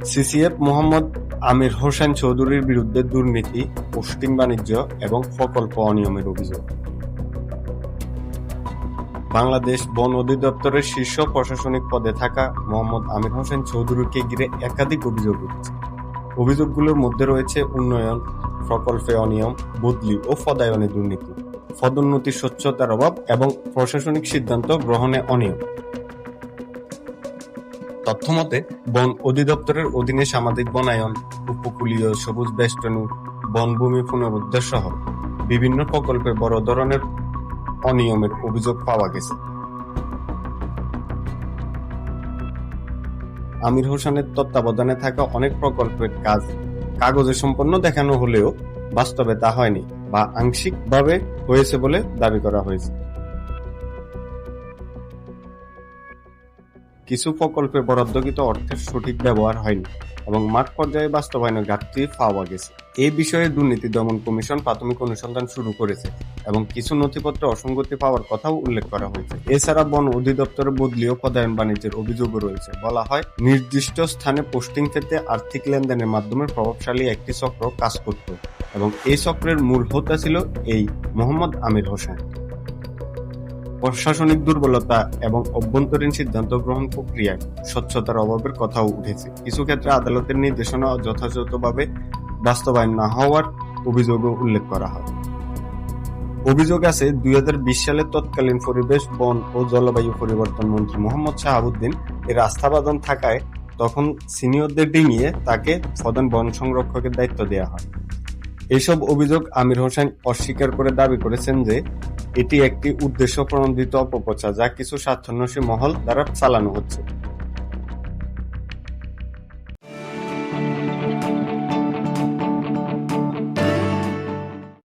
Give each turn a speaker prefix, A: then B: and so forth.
A: CCF Mohammad Amir Hossain চৌধুরীর বিরুদ্ধে দুর্নীতি, পোস্টিং বাণিজ্য এবং প্রকল্প অনিয়মের অভিযোগ। বাংলাদেশ বন অধিদপ্তরের শীর্ষ প্রশাসনিক পদে থাকা মোহাম্মদ আমির হোসেন চৌধুরীকে ঘিরে একাধিক অভিযোগ উঠেছে। অভিযোগগুলোর মধ্যে রয়েছে উন্নয়ন প্রকল্পে অনিয়ম, বদলি ও পদায়নে দুর্নীতি, পদোন্নতির স্বচ্ছতার অভাব এবং প্রশাসনিক সিদ্ধান্ত গ্রহণে অনিয়ম। তথ্যমতে, বন অধিদপ্তরের অধীনে সামাজিক বনায়ন, উপকূলীয় সবুজ বেষ্টনী, বনভূমি পুনরুদ্ধার সহ বিভিন্ন প্রকল্পে বড় ধরনের অনিয়মের অভিযোগ পাওয়া গেছে। আমির হোসেনের তত্ত্বাবধানে থাকা অনেক প্রকল্পের কাজ কাগজে সম্পন্ন দেখানো হলেও বাস্তবে তা হয়নি বা আংশিকভাবে হয়েছে বলে দাবি করা হয়েছে। কিছু প্রকল্পে বরাদ্দকৃত অর্থের সঠিক ব্যবহার হয়নি এবং মাঠ পর্যায়ে বাস্তবায়নের ঘাটতি পাওয়া গেছে। এই বিষয়ে দুর্নীতি দমন কমিশন প্রাথমিক অনুসন্ধান শুরু করেছে এবং কিছু নথিপত্রে অসঙ্গতি পাওয়ার কথাও উল্লেখ করা হয়েছে। এছাড়া বন অধিদপ্তরের বদলি ও পদায়ন বাণিজ্যের অভিযোগও রয়েছে। বলা হয়, নির্দিষ্ট স্থানে পোস্টিং পেতে আর্থিক লেনদেনের মাধ্যমে প্রভাবশালী একটি চক্র কাজ করত এবং এই চক্রের মূল হোতা ছিল এই মোহাম্মদ আমির হোসেন। প্রশাসনিক দুর্বলতা এবং অভ্যন্তরীণ সিদ্ধান্ত গ্রহণ প্রক্রিয়ায় স্বচ্ছতার অভাবের কথাও উঠেছে। কিছু ক্ষেত্রে আদালতের নির্দেশনা যথাযথভাবে বাস্তবায়ন না হওয়ার অভিযোগও উল্লেখ করা হয়। অভিযোগ আছে, 2020 সালে তৎকালীন পরিবেশ, বন ও জলবায়ু পরিবর্তন মন্ত্রী মোহাম্মদ শাহাবুদ্দিন এর আস্থাভাজন থাকায় তখন সিনিয়রদের ডিঙিয়ে তাকে প্রধান বন সংরক্ষকের দায়িত্ব দেওয়া হয়। এইসব অভিযোগ আমির হোসেন অস্বীকার করে দাবি করেছেন যে এটি একটি উদ্দেশ্য প্রণোদিত অপপ্রচার যা কিছু স্বার্থান্বেষী মহল দ্বারা চালানো হচ্ছে।